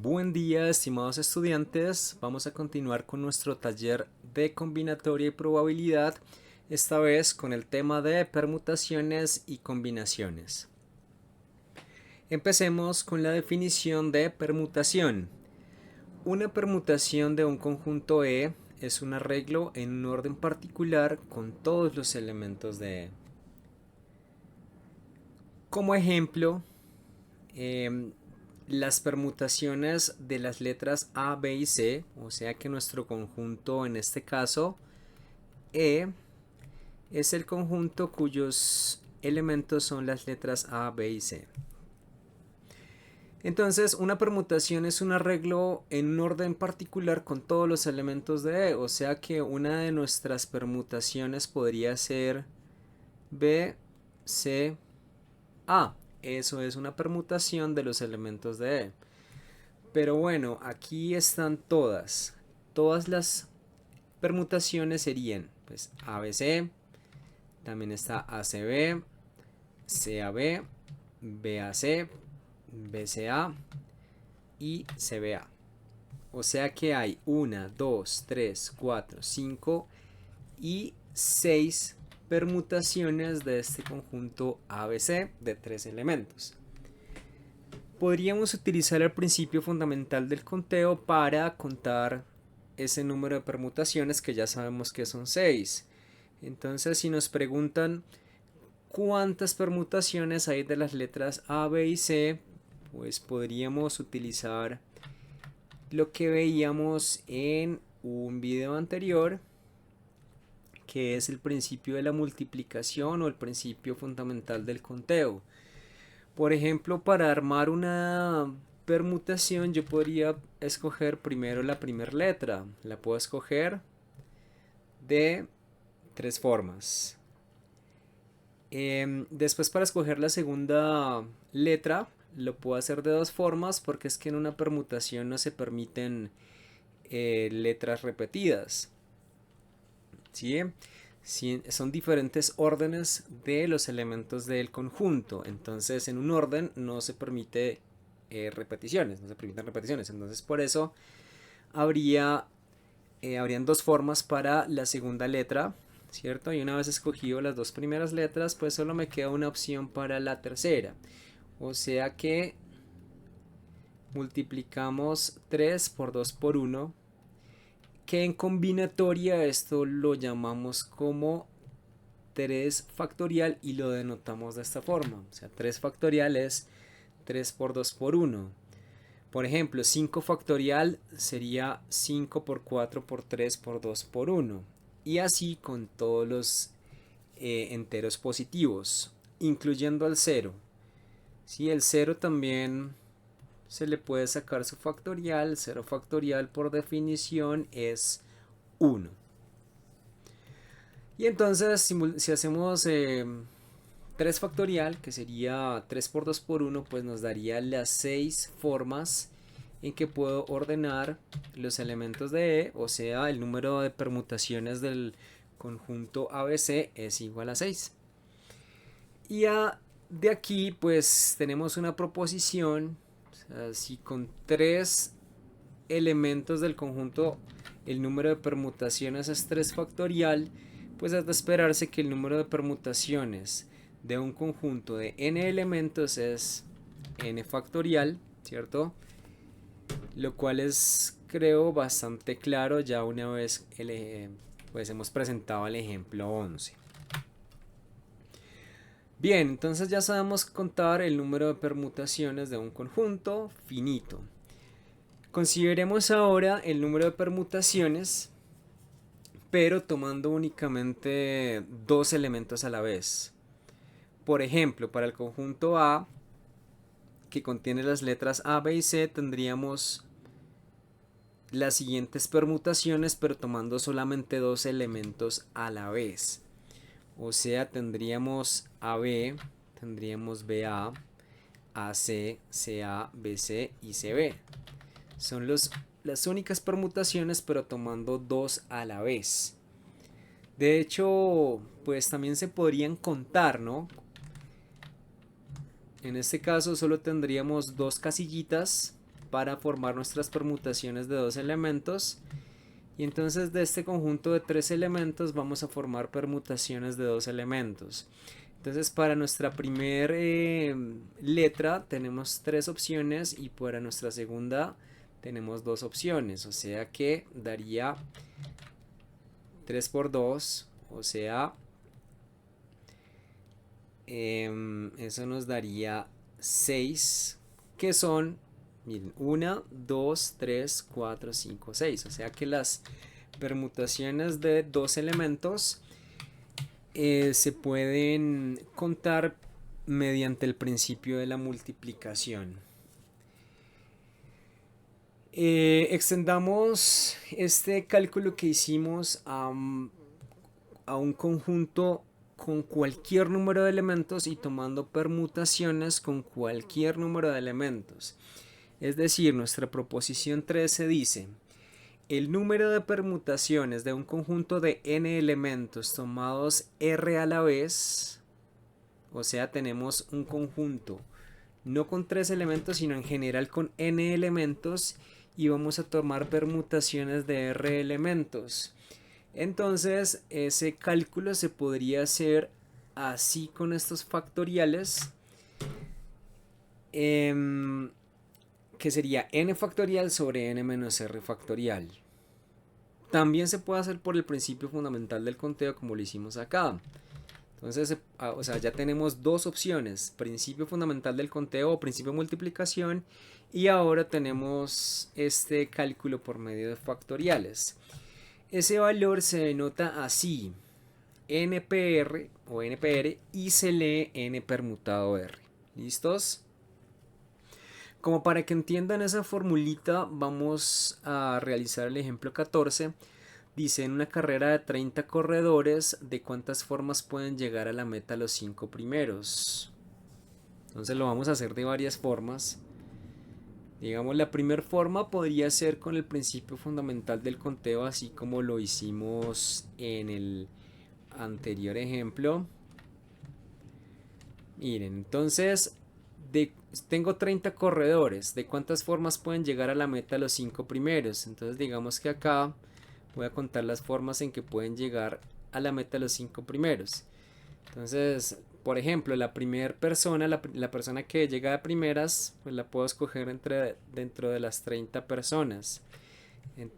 Buen día, estimados estudiantes. Vamos a continuar con nuestro taller de combinatoria y probabilidad, esta vez con el tema de permutaciones y combinaciones. Empecemos con la definición de permutación. Una permutación de un conjunto E es un arreglo en un orden particular con todos los elementos de E. Como ejemplo, las permutaciones de las letras A, B y C, o sea que nuestro conjunto en este caso E es el conjunto cuyos elementos son las letras A, B y C. Entonces, una permutación es un arreglo en un orden particular con todos los elementos de E, o sea que una de nuestras permutaciones podría ser B, C, A. Eso es una permutación de los elementos de E. Pero bueno, aquí están todas. Todas las permutaciones serían pues ABC, también está ACB, CAB, BAC, BCA y CBA. O sea que hay 1, 2, 3, 4, 5 y 6 permutaciones de este conjunto ABC de 3 elementos. Podríamos utilizar el principio fundamental del conteo para contar ese número de permutaciones que ya sabemos que son 6. Entonces, si nos preguntan cuántas permutaciones hay de las letras A, B y C, pues podríamos utilizar lo que veíamos en un video anterior, que es el principio de la multiplicación o el principio fundamental del conteo. Por ejemplo, para armar una permutación yo podría escoger primero la primera letra. La puedo escoger de tres formas. Después, para escoger la segunda letra lo puedo hacer de dos formas, porque es que en una permutación no se permiten letras repetidas. ¿Sí? Sí, son diferentes órdenes de los elementos del conjunto. Entonces, en un orden no se permite repeticiones, no se permiten repeticiones. Entonces, por eso habrían dos formas para la segunda letra, ¿cierto? Y una vez escogido las dos primeras letras, pues solo me queda una opción para la tercera. O sea que multiplicamos 3 por 2 por 1, que en combinatoria esto lo llamamos como 3 factorial y lo denotamos de esta forma. O sea, 3 factorial es 3 por 2 por 1. Por ejemplo, 5 factorial sería 5 por 4 por 3 por 2 por 1. Y así con todos los enteros positivos, incluyendo al 0. Si el 0 también se le puede sacar su factorial. 0 factorial por definición es 1. Y entonces, si hacemos 3 factorial, que sería 3 por 2 por 1, pues nos daría las 6 formas en que puedo ordenar los elementos de E, o sea, el número de permutaciones del conjunto ABC es igual a 6. Y de aquí, pues tenemos una proposición. O sea, si con 3 elementos del conjunto el número de permutaciones es 3 factorial, pues es de esperarse que el número de permutaciones de un conjunto de n elementos es n factorial, ¿cierto? Lo cual es, creo, bastante claro ya una vez pues hemos presentado el ejemplo 11. Bien, entonces ya sabemos contar el número de permutaciones de un conjunto finito. Consideremos ahora el número de permutaciones, pero tomando únicamente dos elementos a la vez. Por ejemplo, para el conjunto A, que contiene las letras A, B y C, tendríamos las siguientes permutaciones, pero tomando solamente dos elementos a la vez. O sea, tendríamos AB, tendríamos BA, AC, CA, BC y CB. Son las únicas permutaciones, pero tomando dos a la vez. De hecho, pues también se podrían contar, ¿no? En este caso solo tendríamos dos casillitas para formar nuestras permutaciones de dos elementos. Y entonces de este conjunto de tres elementos vamos a formar permutaciones de dos elementos. Entonces para nuestra primera letra tenemos tres opciones y para nuestra segunda tenemos dos opciones. O sea que daría 3 por 2, o sea, eso nos daría 6, que son, miren, 1, 2, 3, 4, 5, 6. O sea que las permutaciones de dos elementos se pueden contar mediante el principio de la multiplicación. Extendamos este cálculo que hicimos a un conjunto con cualquier número de elementos y tomando permutaciones con cualquier número de elementos. Es decir, nuestra proposición 13 dice: el número de permutaciones de un conjunto de n elementos tomados r a la vez, o sea, tenemos un conjunto no con 3 elementos, sino en general con n elementos, y vamos a tomar permutaciones de r elementos. Entonces ese cálculo se podría hacer así con estos factoriales, que sería n factorial sobre n menos r factorial. También se puede hacer por el principio fundamental del conteo, como lo hicimos acá. Entonces, o sea, ya tenemos dos opciones: principio fundamental del conteo o principio de multiplicación, y ahora tenemos este cálculo por medio de factoriales. Ese valor se denota así: npr o npr, y se lee n permutado r. ¿Listos? Como para que entiendan esa formulita, vamos a realizar el ejemplo 14. Dice: en una carrera de 30 corredores, ¿de cuántas formas pueden llegar a la meta los 5 primeros? Entonces lo vamos a hacer de varias formas. Digamos, la primera forma podría ser con el principio fundamental del conteo, así como lo hicimos en el anterior ejemplo. Miren, entonces tengo 30 corredores. ¿De cuántas formas pueden llegar a la meta los 5 primeros? Entonces digamos que acá voy a contar las formas en que pueden llegar a la meta los 5 primeros. Entonces, por ejemplo, la primera persona, la persona que llega de primeras, pues la puedo escoger dentro de las 30 personas,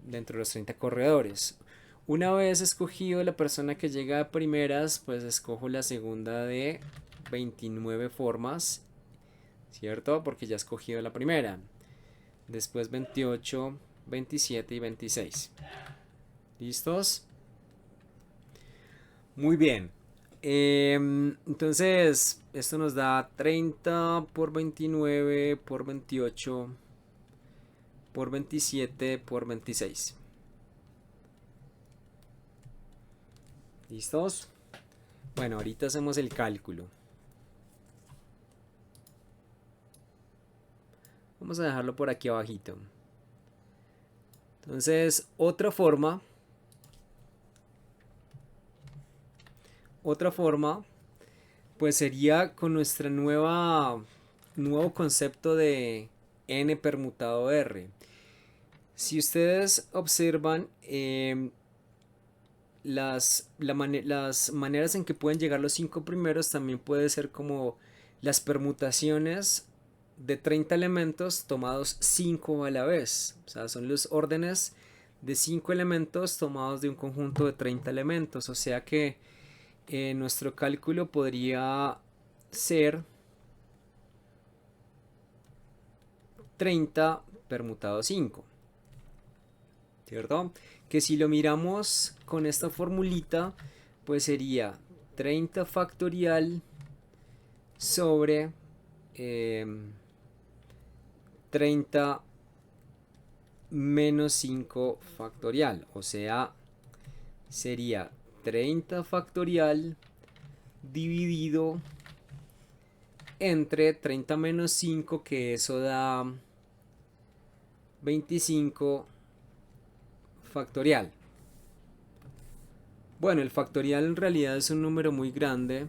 dentro de los 30 corredores. Una vez escogido la persona que llega de primeras, pues escojo la segunda de 29 formas, ¿cierto? Porque ya he escogido la primera. Después 28, 27 y 26. ¿Listos? Muy bien. Entonces, esto nos da 30 por 29 por 28 por 27 por 26. ¿Listos? Bueno, ahorita hacemos el cálculo. Vamos a dejarlo por aquí abajito. Entonces, otra forma, pues sería con nuestro nuevo concepto de n permutado r. Si ustedes observan, las maneras en que pueden llegar los 5 primeros también puede ser como las permutaciones de 30 elementos tomados 5 a la vez. O sea, son los órdenes de 5 elementos tomados de un conjunto de 30 elementos. O sea que nuestro cálculo podría ser 30 permutado 5, ¿cierto? Que si lo miramos con esta formulita, pues sería 30 factorial sobre 30 menos 5 factorial. O sea, sería 30 factorial dividido entre 30 menos 5, que eso da 25 factorial. Bueno, el factorial en realidad es un número muy grande.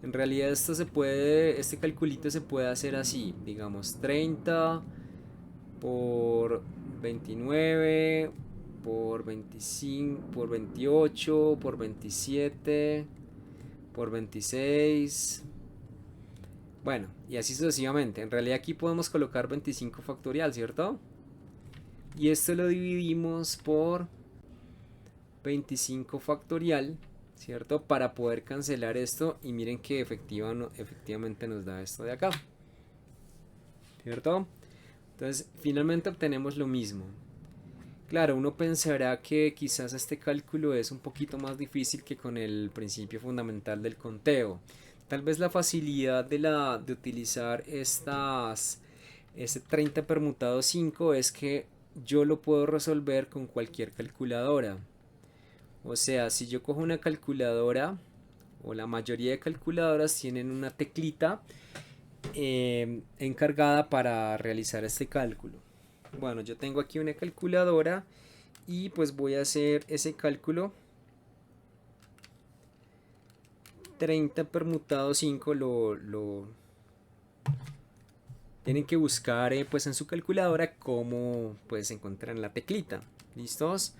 En realidad este calculito se puede hacer así, digamos 30 por 29, por 25, por 28, por 27, por 26. Bueno, y así sucesivamente. En realidad aquí podemos colocar 25 factorial, ¿cierto? Y esto lo dividimos por 25 factorial, ¿cierto? Para poder cancelar esto. Y miren que efectivamente nos da esto de acá, ¿cierto? Entonces, finalmente obtenemos lo mismo. Claro, uno pensará que quizás este cálculo es un poquito más difícil que con el principio fundamental del conteo. Tal vez la facilidad de utilizar este 30 permutado 5 es que yo lo puedo resolver con cualquier calculadora. O sea, si yo cojo una calculadora, o la mayoría de calculadoras tienen una teclita encargada para realizar este cálculo. Bueno, yo tengo aquí una calculadora y pues voy a hacer ese cálculo. 30 permutado 5 lo tienen que buscar pues en su calculadora cómo pues encuentran la teclita. ¿Listos?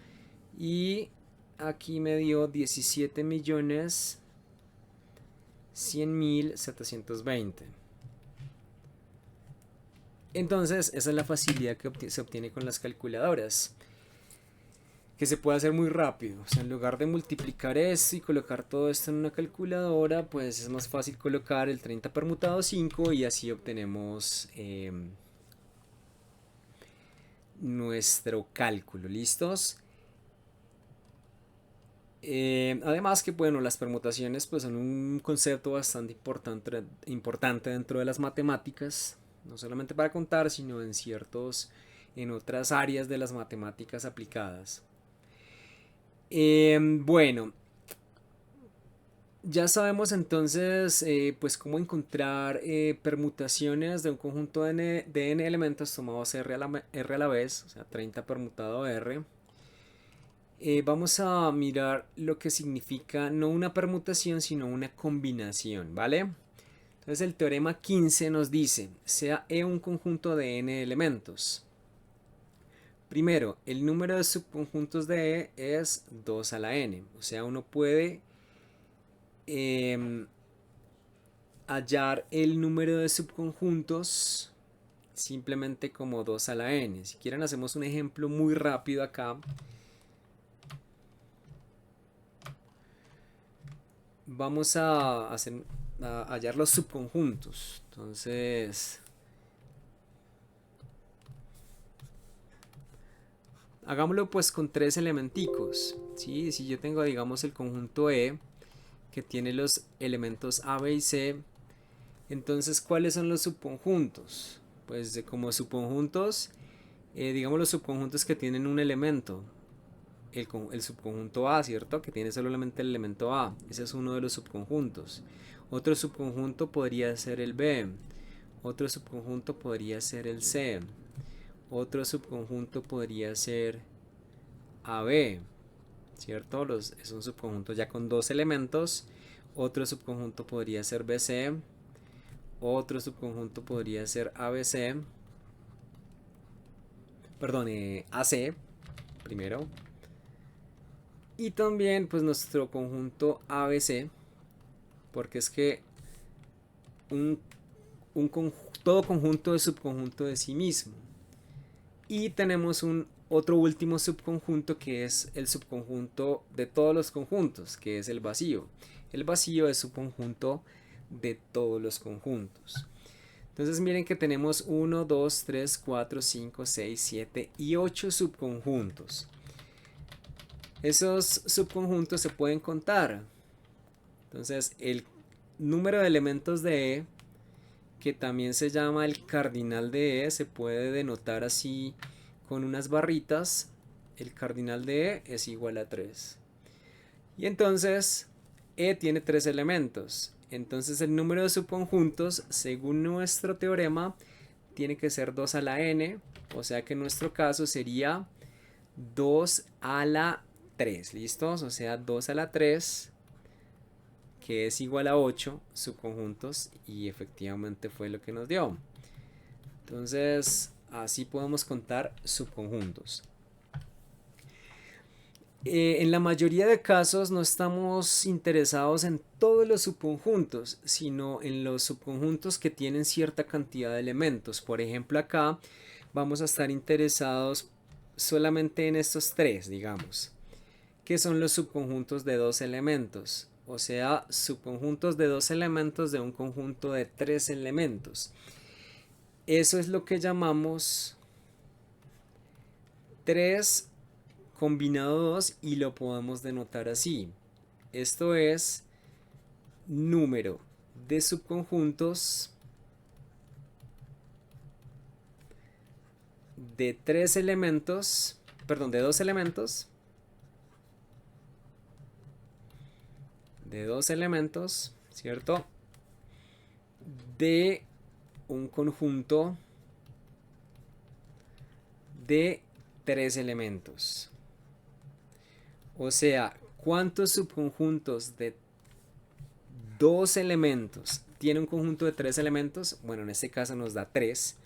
Y aquí me dio 17.100.720. Entonces, esa es la facilidad que se obtiene con las calculadoras, que se puede hacer muy rápido. O sea, en lugar de multiplicar esto y colocar todo esto en una calculadora, pues es más fácil colocar el 30 permutado 5 y así obtenemos nuestro cálculo. ¿Listos? Además que bueno, las permutaciones pues son un concepto bastante importante dentro de las matemáticas, no solamente para contar, sino en otras áreas de las matemáticas aplicadas. Bueno, ya sabemos entonces pues cómo encontrar permutaciones de un conjunto de n elementos tomados R a la vez, o sea 30 permutado R. Vamos a mirar lo que significa no una permutación sino una combinación, ¿vale? Entonces el teorema 15 nos dice, sea E un conjunto de n elementos. Primero, el número de subconjuntos de E es 2 a la n, o sea uno puede hallar el número de subconjuntos simplemente como 2 a la n. Si quieren hacemos un ejemplo muy rápido acá. Vamos a hallar los subconjuntos. Entonces, hagámoslo pues con tres elementicos. ¿Sí? Si yo tengo, digamos, el conjunto E, que tiene los elementos A, B y C, entonces, ¿cuáles son los subconjuntos? Pues como subconjuntos, digamos los subconjuntos que tienen un elemento. El subconjunto A, ¿cierto? Que tiene solamente el elemento A. Ese es uno de los subconjuntos. Otro subconjunto podría ser el B. Otro subconjunto podría ser el C. Otro subconjunto podría ser AB, ¿cierto? Es un subconjunto ya con dos elementos. Otro subconjunto podría ser BC. Otro subconjunto podría ser ABC. Perdón, AC primero. Y también pues nuestro conjunto ABC, porque es que todo conjunto es subconjunto de sí mismo. Y tenemos otro último subconjunto que es el subconjunto de todos los conjuntos, que es el vacío. El vacío es subconjunto de todos los conjuntos. Entonces miren que tenemos 1, 2, 3, 4, 5, 6, 7 y 8 subconjuntos. Esos subconjuntos se pueden contar. Entonces el número de elementos de E, que también se llama el cardinal de E, se puede denotar así con unas barritas. El cardinal de E es igual a 3. Y entonces E tiene 3 elementos. Entonces el número de subconjuntos, según nuestro teorema, tiene que ser 2 a la n. O sea que en nuestro caso sería 2 a la 3. ¿Listos? O sea 2 a la 3, que es igual a 8 subconjuntos, y efectivamente fue lo que nos dio. Entonces Así podemos contar subconjuntos. En la mayoría de casos no estamos interesados en todos los subconjuntos, sino en los subconjuntos que tienen cierta cantidad de elementos. Por ejemplo, acá vamos a estar interesados solamente en estos tres, digamos, que son los subconjuntos de dos elementos, o sea, subconjuntos de dos elementos de un conjunto de tres elementos. Eso es lo que llamamos 3 combinado 2 y lo podemos denotar así. Esto es número de subconjuntos de 3 elementos, perdón, de 2 elementos, ¿cierto? De un conjunto de 3 elementos. O sea, ¿cuántos subconjuntos de 2 elementos tiene un conjunto de 3 elementos? Bueno, en este caso nos da 3,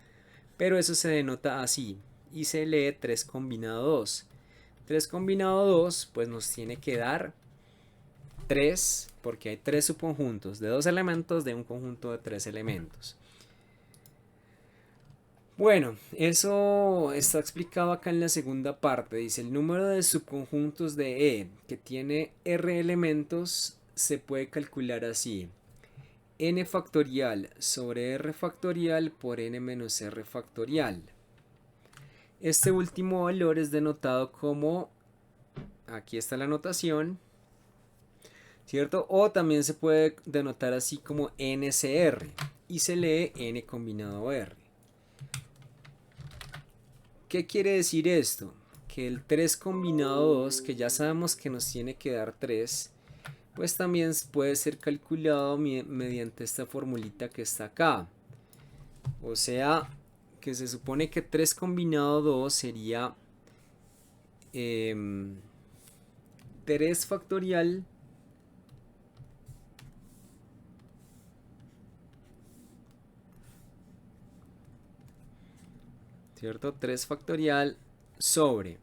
pero eso se denota así y se lee 3 combinado 2. 3 combinado 2 pues nos tiene que dar 3 porque hay 3 subconjuntos de 2 elementos de un conjunto de 3 elementos. Bueno, eso está explicado acá en la segunda parte. Dice el número de subconjuntos de E que tiene R elementos se puede calcular así. N factorial sobre R factorial por N menos R factorial. Este último valor es denotado como, aquí está la notación, ¿cierto? O también se puede denotar así como NCR y se lee N combinado R. ¿Qué quiere decir esto? Que el 3 combinado 2, que ya sabemos que nos tiene que dar 3, pues también puede ser calculado mediante esta formulita que está acá. O sea, que se supone que 3 combinado 2 sería 3 factorial ¿cierto? 3 factorial sobre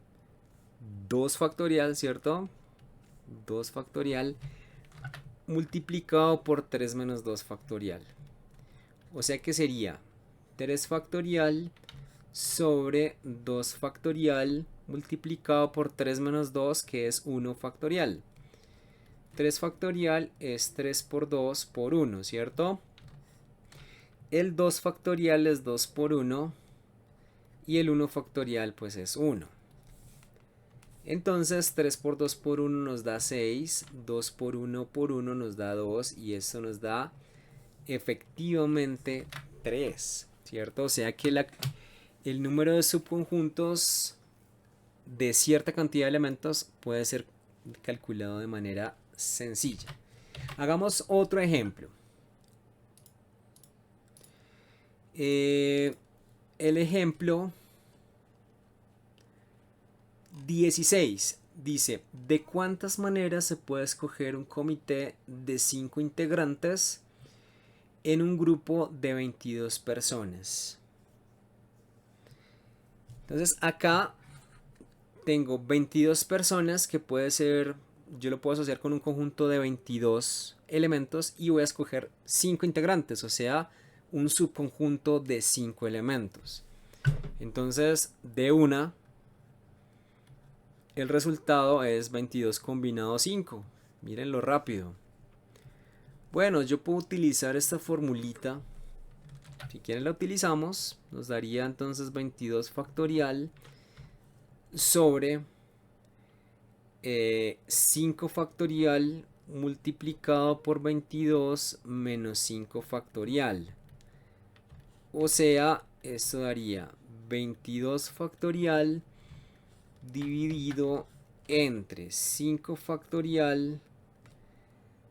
2 factorial, ¿cierto? 2 factorial multiplicado por 3 menos 2 factorial. O sea que sería 3 factorial sobre 2 factorial multiplicado por 3 menos 2, que es 1 factorial. 3 factorial es 3 por 2 por 1, ¿cierto? El 2 factorial es 2 por 1 y el 1 factorial pues es 1. Entonces 3 por 2 por 1 nos da 6, 2 por 1 nos da 2 y esto nos da efectivamente 3, ¿cierto? O sea que el número de subconjuntos de cierta cantidad de elementos puede ser calculado de manera sencilla. Hagamos otro ejemplo. El ejemplo 16 dice: ¿de cuántas maneras se puede escoger un comité de 5 integrantes en un grupo de 22 personas? Entonces acá tengo 22 personas que puede ser, yo lo puedo asociar con un conjunto de 22 elementos y voy a escoger 5 integrantes, o sea, un subconjunto de 5 elementos. Entonces, de una, el resultado es 22 combinado 5. Miren lo rápido. Bueno, yo puedo utilizar esta formulita. Si quieren la utilizamos. Nos daría entonces 22 factorial sobre 5 factorial multiplicado por 22 menos 5 factorial. O sea, esto daría 22 factorial dividido entre 5 factorial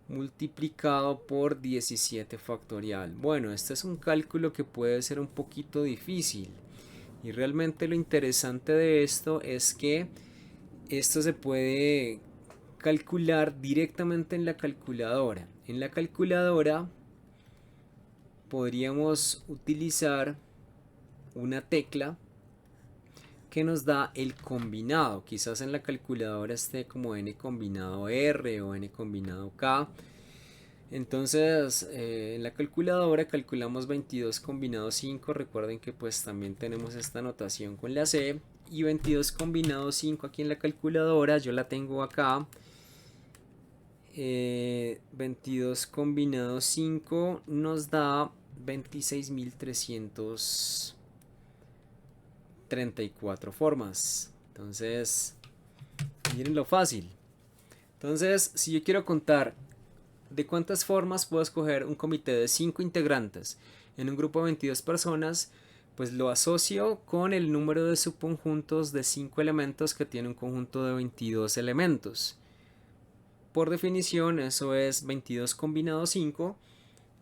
multiplicado por 17 factorial. Bueno, este es un cálculo que puede ser un poquito difícil. Y realmente lo interesante de esto es que esto se puede calcular directamente en la calculadora. En la calculadora podríamos utilizar una tecla que nos da el combinado. Quizás en la calculadora esté como n combinado r o n combinado k. Entonces en la calculadora calculamos 22 combinado 5. Recuerden que pues también tenemos esta notación con la c. Y 22 combinado 5 aquí en la calculadora, yo la tengo acá. 22 combinado 5 nos da 26.334 formas. Entonces, miren lo fácil. Entonces, si yo quiero contar de cuántas formas puedo escoger un comité de 5 integrantes en un grupo de 22 personas, pues lo asocio con el número de subconjuntos de 5 elementos que tiene un conjunto de 22 elementos. Por definición, eso es 22 combinado 5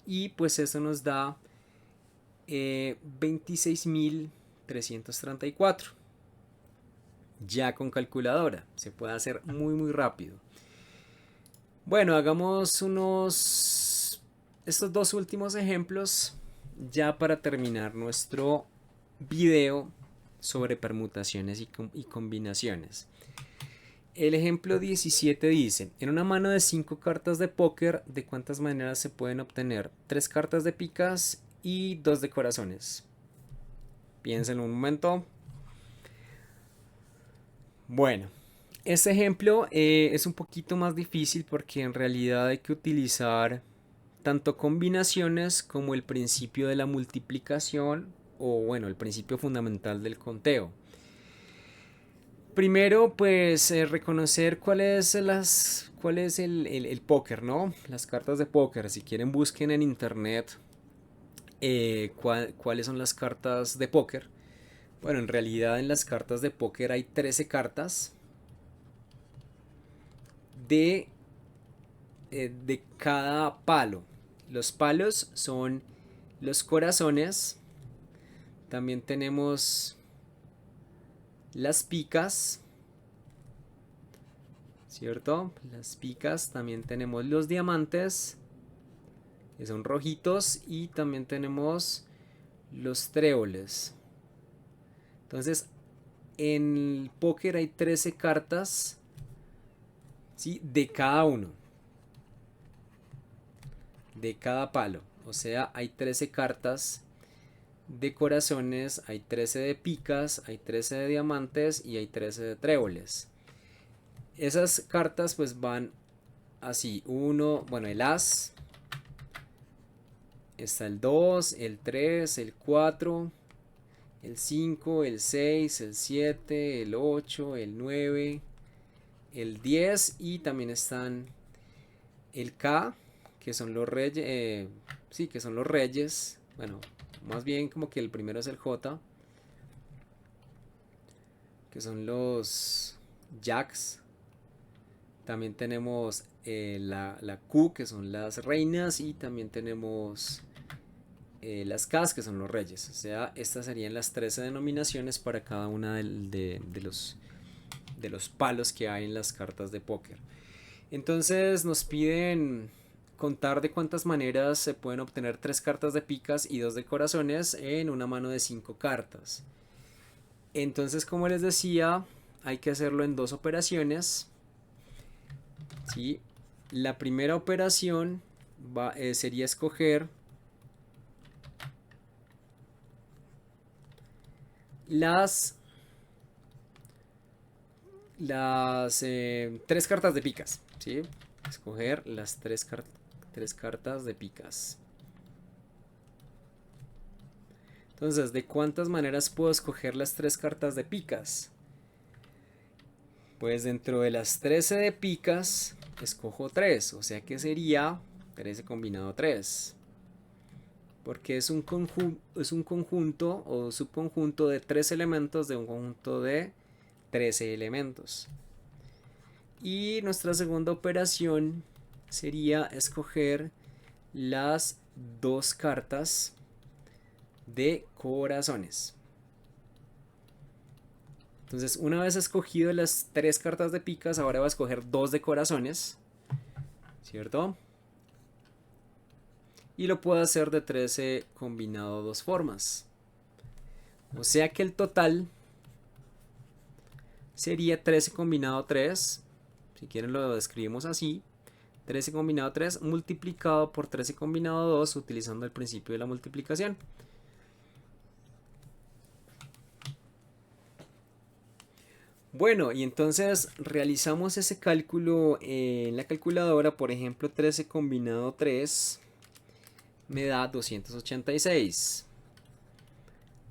y pues eso nos da 26.334. Ya con calculadora, se puede hacer muy rápido. Bueno, hagamos estos dos últimos ejemplos ya para terminar nuestro video sobre permutaciones y combinaciones. El ejemplo 17 dice, en una mano de 5 cartas de póker, ¿de cuántas maneras se pueden obtener 3 cartas de picas y 2 de corazones? Piénsenlo un momento. Bueno, este ejemplo es un poquito más difícil porque en realidad hay que utilizar tanto combinaciones como el principio de la multiplicación o bueno, el principio fundamental del conteo. Primero, pues reconocer cuál es el póker, ¿no? Las cartas de póker. Si quieren, busquen en internet cuáles son las cartas de póker. Bueno, en realidad en las cartas de póker hay 13 cartas de cada palo. Los palos son los corazones. También tenemos las picas, ¿cierto? Las picas. También tenemos los diamantes, que son rojitos, y también tenemos los tréboles. Entonces, en el póker hay 13 cartas, ¿sí? De cada uno, de cada palo. O sea, hay 13 cartas de corazones, hay 13 de picas, hay 13 de diamantes y hay 13 de tréboles. Esas cartas pues van así, bueno, el as, está el 2, el 3, el 4, el 5, el 6, el 7, el 8, el 9, el 10 y también están el K, que son los reyes, sí, que son los reyes, bueno, más bien como que el primero es el J, que son los jacks. También tenemos la Q, que son las reinas, y también tenemos las Ks, que son los reyes. O sea, estas serían las 13 denominaciones para cada una de los palos que hay en las cartas de póker. Entonces nos piden contar de cuántas maneras se pueden obtener 3 cartas de picas y 2 de corazones en una mano de 5 cartas. Entonces, como les decía, hay que hacerlo en 2 operaciones. ¿Sí? La primera operación sería escoger las 3 cartas de picas, ¿sí? Escoger las 3 cartas de picas. Entonces, ¿de cuántas maneras puedo escoger las 3 cartas de picas? Pues dentro de las 13 de picas, escojo 3, o sea que sería 13 combinado 3. Porque es un conjunto o subconjunto de 3 elementos de un conjunto de 13 elementos. Y nuestra segunda operación sería escoger las 2 cartas de corazones. Entonces, una vez escogido las 3 cartas de picas, ahora voy a escoger 2 de corazones, ¿cierto? Y lo puedo hacer de 13 combinado 2 formas. O sea que el total sería 13 combinado 3, si quieren lo describimos así, 13 combinado 3 multiplicado por 13 combinado 2 utilizando el principio de la multiplicación. Bueno, y entonces realizamos ese cálculo en la calculadora. Por ejemplo, 13 combinado 3 me da 286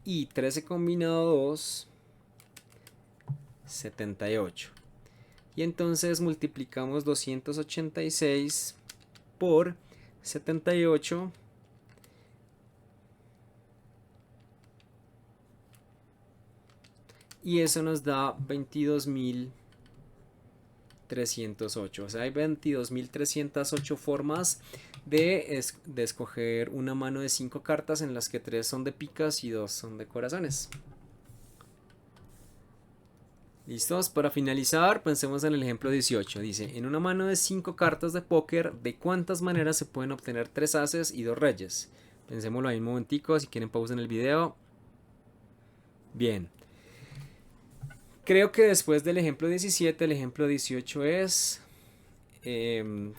y 13 combinado 2 78. Y entonces multiplicamos 286 por 78 y eso nos da 22.308. O sea, hay 22.308 formas de escoger una mano de 5 cartas, en las que 3 son de picas y 2 son de corazones. ¿Listos? Para finalizar, pensemos en el ejemplo 18. Dice, en una mano de 5 cartas de póker, ¿de cuántas maneras se pueden obtener 3 ases y 2 reyes? Pensémoslo ahí un momentico, si quieren pausen el video. Bien. Creo que después del ejemplo 17, el ejemplo 18 es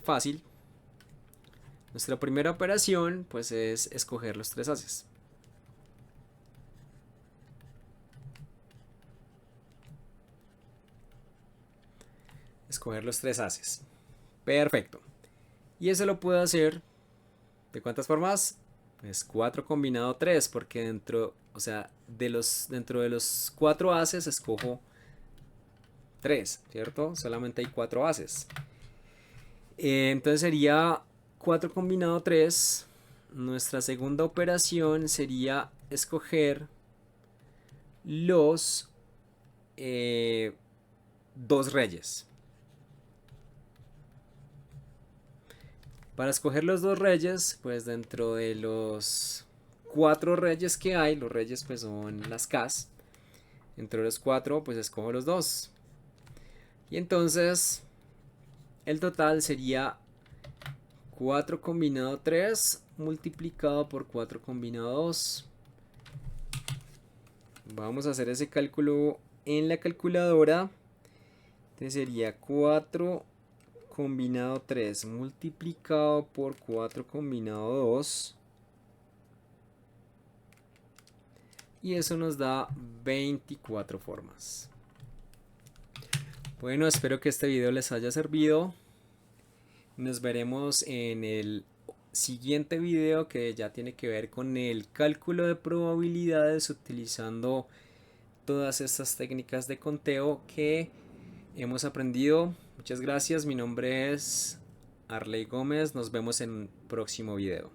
fácil. Nuestra primera operación pues es escoger los 3 ases. Escoger los 3 ases. Perfecto. Y eso lo puedo hacer ¿de cuántas formas? Pues 4 combinado 3, porque dentro de los 4 ases escojo 3, ¿cierto? Solamente hay 4 ases. Entonces sería 4 combinado 3. Nuestra segunda operación sería escoger los 2 reyes. Para escoger los 2 reyes, pues dentro de los 4 reyes que hay, los reyes pues son las Ks. Entre los 4 pues escojo los 2. Y entonces el total sería 4 combinado 3 multiplicado por 4 combinado 2. Vamos a hacer ese cálculo en la calculadora. Entonces sería 4 combinado 3 multiplicado por 4 combinado 2. Y eso nos da 24 formas. Bueno, espero que este video les haya servido. Nos veremos en el siguiente video, que ya tiene que ver con el cálculo de probabilidades utilizando todas estas técnicas de conteo que hemos aprendido. Muchas gracias, mi nombre es Arley Gómez, nos vemos en un próximo video.